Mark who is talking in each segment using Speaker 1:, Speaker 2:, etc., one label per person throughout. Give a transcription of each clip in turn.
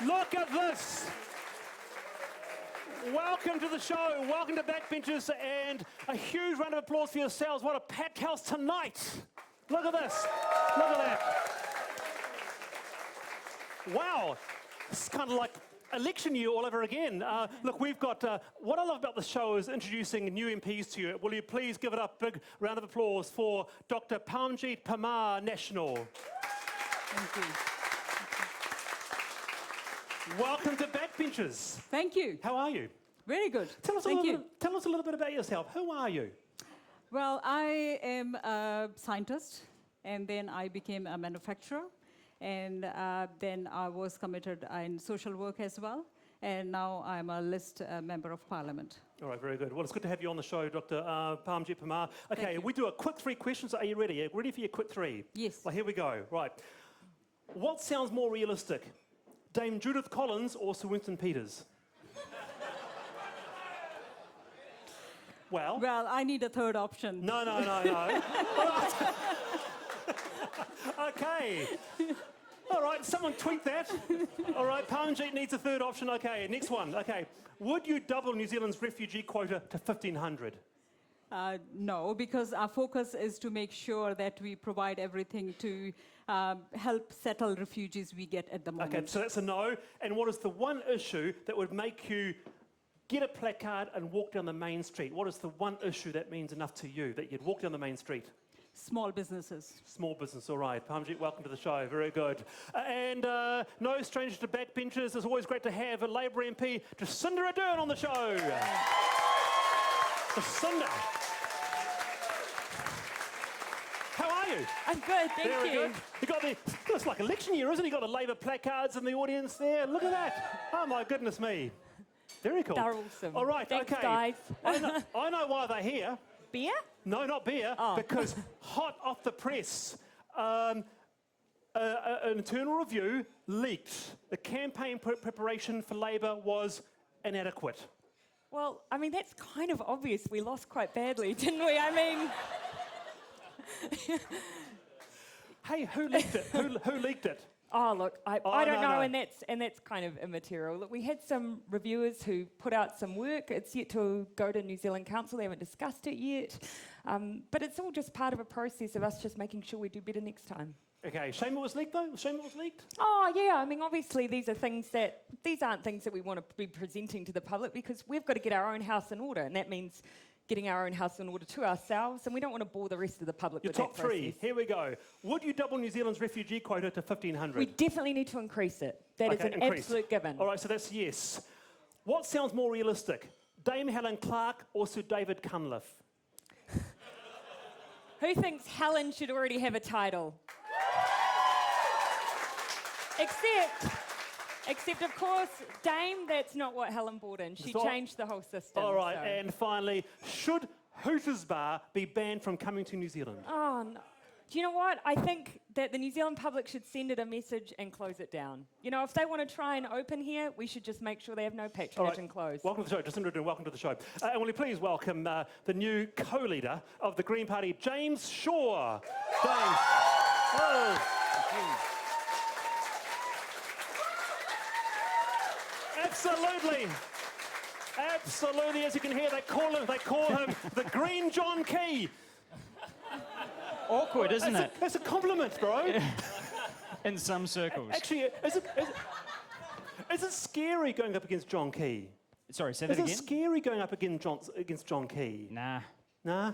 Speaker 1: Look at this. Welcome to the show. Welcome to Backbenchers, and a huge round of applause for yourselves. What a packed house tonight. Look at this. Look at that. Wow. It's kind of like election year all over again. Look, we've got, what I love about the show is introducing new MPs to you. Will you please give it a big round of applause for Dr. Parmjeet Parmar, National.
Speaker 2: Thank you.
Speaker 1: Welcome to Backbenchers.
Speaker 2: Thank you.
Speaker 1: How are you?
Speaker 2: Very good.
Speaker 1: Tell us a little bit about yourself. Who are you?
Speaker 2: Well, I am a scientist, and then I became a manufacturer, and then I was committed in social work as well, and now I'm a list member of Parliament.
Speaker 1: All right, very good. Well, it's good to have you on the show, Dr. Parmjeet Parmar. Okay,
Speaker 2: Thank you.
Speaker 1: we do a quick 3 questions. Are you ready? Are you ready for your quick 3?
Speaker 2: Yes.
Speaker 1: Well, here we go. Right. What sounds more realistic? Dame Judith Collins or Sir Winston Peters? Well,
Speaker 2: I need a third option.
Speaker 1: No. All right. Okay. All right, someone tweet that. All right, Parmjeet needs a third option. Okay, next one. Okay. Would you double New Zealand's refugee quota to 1,500?
Speaker 2: No, because our focus is to make sure that we provide everything to help settle refugees we get at the moment.
Speaker 1: Okay, so that's a no. And what is the one issue that would make you get a placard and walk down the main street? What is the one issue that means enough to you, that you'd walk down the main street?
Speaker 2: Small businesses.
Speaker 1: Small business, all right. Parmjeet, welcome to the show. Very good. And no stranger to backbenchers. It's always great to have a Labour MP, Jacinda Ardern, on the show. Jacinda. How are you?
Speaker 3: I'm good, thank
Speaker 1: Very
Speaker 3: you.
Speaker 1: good. You got the, it's like election year, isn't it? You got the Labour placards in the audience there. Look at that. Oh, my goodness me. Very cool.
Speaker 3: They're awesome.
Speaker 1: All right,
Speaker 3: Thanks,
Speaker 1: okay.
Speaker 3: guys.
Speaker 1: I know why they're here.
Speaker 3: Beer?
Speaker 1: No, not beer, because hot off the press, an internal review leaked. The campaign preparation for Labour was inadequate.
Speaker 3: Well, I mean, that's kind of obvious. We lost quite badly, didn't we? I mean...
Speaker 1: Hey, who leaked it? Who leaked it?
Speaker 3: Oh, look, I don't know,
Speaker 1: no.
Speaker 3: and that's kind of immaterial. Look, we had some reviewers who put out some work. It's yet to go to New Zealand Council. They haven't discussed it yet. But it's all just part of a process of us just making sure we do better next time.
Speaker 1: Okay, shame it was leaked, though? Shame it was leaked?
Speaker 3: Oh, yeah. I mean, obviously, these aren't things that we want to be presenting to the public, because we've got to get our own house in order, and that means getting our own house in order to ourselves, and we don't want to bore the rest of the public with that process.
Speaker 1: Your top 3, here we go. Would you double New Zealand's refugee quota to 1,500?
Speaker 3: We definitely need to increase it. That is an absolute given.
Speaker 1: All right, so that's yes. What sounds more realistic? Dame Helen Clark or Sir David Cunliffe?
Speaker 3: Who thinks Helen should already have a title? Except, of course, Dame, that's not what Helen brought in. She changed the whole system.
Speaker 1: All right, and finally, should Hooters Bar be banned from coming to New Zealand?
Speaker 3: Oh, no. Do you know what? I think that the New Zealand public should send it a message and close it down. You know, if they want to try and open here, we should just make sure they have no patronage and close.
Speaker 1: Welcome to the show, Jacinda Ardern, welcome to the show. And will you please welcome the new co-leader of the Green Party, James Shaw. James. Oh. Absolutely, as you can hear, they call him the Green John Key.
Speaker 4: Awkward, isn't it?
Speaker 1: That's a compliment, bro.
Speaker 4: In some circles.
Speaker 1: Actually, is it scary going up against John Key?
Speaker 4: Sorry, say that again?
Speaker 1: Is it scary going up against John Key?
Speaker 4: Nah.
Speaker 1: Nah?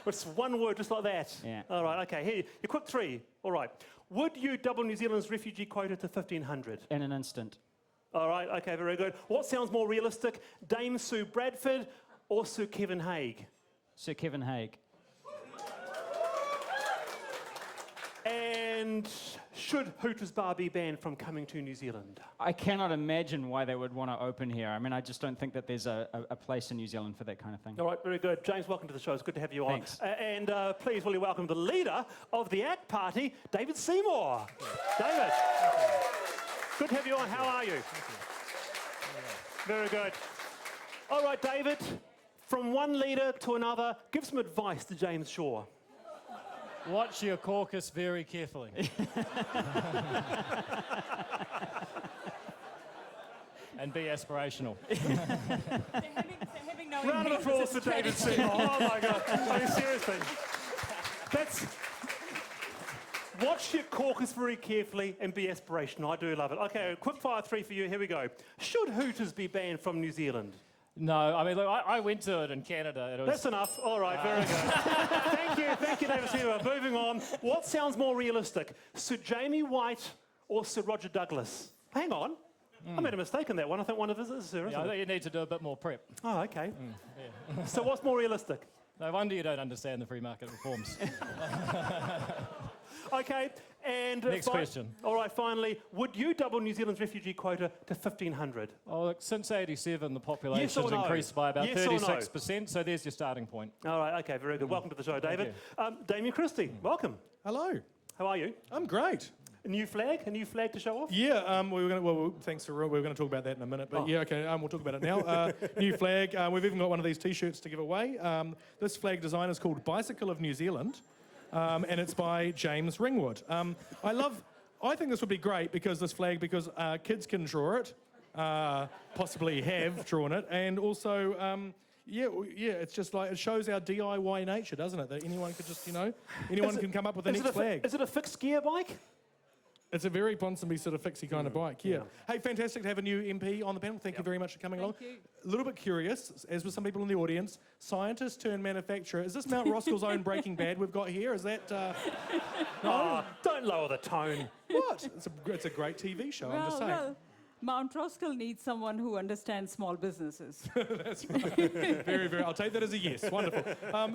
Speaker 1: It's one word, just like that.
Speaker 4: Yeah.
Speaker 1: All right, okay, here, your quick 3. All right. Would you double New Zealand's refugee quota to 1,500?
Speaker 4: In an instant.
Speaker 1: All right, okay, very good. What sounds more realistic? Dame Sue Bradford or Sir Kevin Haig?
Speaker 4: Sir Kevin Haig.
Speaker 1: And should Hooters Bar be banned from coming to New Zealand?
Speaker 4: I cannot imagine why they would want to open here. I mean, I just don't think that there's a place in New Zealand for that kind of thing.
Speaker 1: All right, very good. James, welcome to the show. It's good to have you on.
Speaker 4: Thanks.
Speaker 1: And please, will you welcome the leader of the ACT Party, David Seymour. David. Good to have you on. How are you? Very good. All right, David, from one leader to another, give some advice to James Shaw.
Speaker 5: Watch your caucus very carefully. and be aspirational.
Speaker 3: having no
Speaker 1: Round of
Speaker 3: impact
Speaker 1: applause
Speaker 3: is a
Speaker 1: for David
Speaker 3: strategy.
Speaker 1: Seymour. Oh my God. I mean, seriously. That's. Watch your caucus very carefully and be aspirational. I do love it. Okay, quick fire 3 for you. Here we go. Should Hooters be banned from New Zealand?
Speaker 5: No, I mean, look, I went to it in Canada. It was,
Speaker 1: That's enough. All right, very good. Thank you, David Seymour. Moving on. What sounds more realistic, Sir Jamie White or Sir Roger Douglas? Hang on. I made a mistake on that one. I think one of us is Sir,
Speaker 5: yeah,
Speaker 1: isn't
Speaker 5: I
Speaker 1: it?
Speaker 5: think you need to do a bit more prep.
Speaker 1: Oh, okay. So what's more realistic?
Speaker 5: No wonder you don't understand the free market reforms.
Speaker 1: Okay, and...
Speaker 5: Next question.
Speaker 1: All right, finally, would you double New Zealand's refugee quota to 1,500?
Speaker 5: Oh, look, since 87, the population's
Speaker 1: Yes or no?
Speaker 5: increased by about
Speaker 1: Yes or no?
Speaker 5: 36%, so there's your starting point.
Speaker 1: All right, okay, very good. Welcome to the show, David. Damian Christie, welcome.
Speaker 6: Hello.
Speaker 1: How are you?
Speaker 6: I'm great.
Speaker 1: A new flag to show off?
Speaker 6: Yeah, we were going to. Well, thanks for. We were going to talk about that in a minute, but yeah, okay. We'll talk about it now. New flag. We've even got one of these T-shirts to give away. This flag design is called Bicycle of New Zealand, and it's by James Ringwood. I think this would be great because kids can draw it, possibly have drawn it, and also. Yeah, it's just like, it shows our DIY nature, doesn't it? That anyone could just, anyone can come up with the next flag.
Speaker 1: Is it a fixed gear bike?
Speaker 6: It's a very Ponsonby sort of fixie kind of bike, yeah. Hey, fantastic to have a new MP on the panel. Thank you very much for coming along.
Speaker 2: you.
Speaker 6: A little bit curious, as with some people in the audience, scientist turned manufacturer. Is this Mount Roskill's own Breaking Bad we've got here? Is that...
Speaker 1: Oh, don't lower the tone.
Speaker 6: What? It's a great TV show, I'm just saying.
Speaker 2: Well, Mount Roskill needs someone who understands small businesses.
Speaker 6: That's right. Very, very. I'll take that as a yes. Wonderful.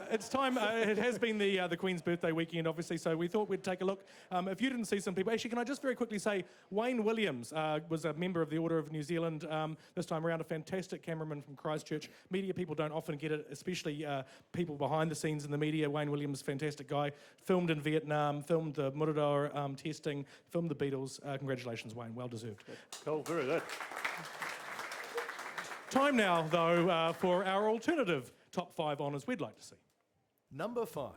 Speaker 6: It's time. It has been the Queen's birthday weekend, obviously, so we thought we'd take a look. If you didn't see some people... Actually, can I just very quickly say, Wayne Williams was a member of the Order of New Zealand this time around, a fantastic cameraman from Christchurch. Media people don't often get it, especially people behind the scenes in the media. Wayne Williams, fantastic guy. Filmed in Vietnam, filmed the Muradar testing, filmed the Beatles. Congratulations, Wayne. Well deserved.
Speaker 1: Cool, very good.
Speaker 6: Time now, though, for our alternative top 5 honours we'd like to see.
Speaker 7: Number 5,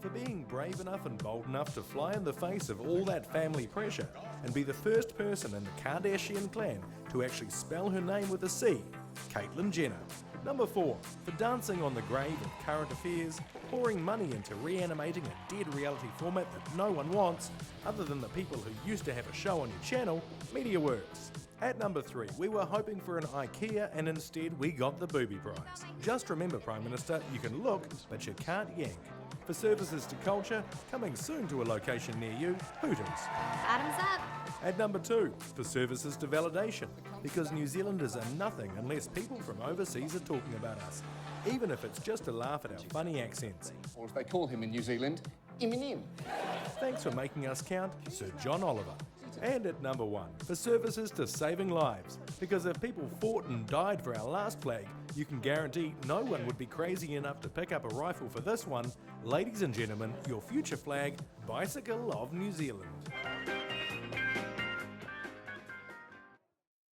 Speaker 7: for being brave enough and bold enough to fly in the face of all that family pressure and be the first person in the Kardashian clan to actually spell her name with a C, Caitlyn Jenner. Number 4, for dancing on the grave of current affairs, pouring money into reanimating a dead reality format that no one wants, other than the people who used to have a show on your channel, MediaWorks. At number 3, we were hoping for an IKEA and instead we got the booby prize. Just remember, Prime Minister, you can look, but you can't yank. For services to culture, coming soon to a location near you, Hooters.
Speaker 8: Bottoms up.
Speaker 7: At number 2, for services to validation, because New Zealanders are nothing unless people from overseas are talking about us, even if it's just to laugh at our funny accents.
Speaker 9: Or as they call him in New Zealand, Eminem.
Speaker 7: Thanks for making us count, Sir John Oliver. And at number 1, for services to saving lives, because if people fought and died for our last flag, you can guarantee no one would be crazy enough to pick up a rifle for this one. Ladies and gentlemen, your future flag, Bicycle of New Zealand.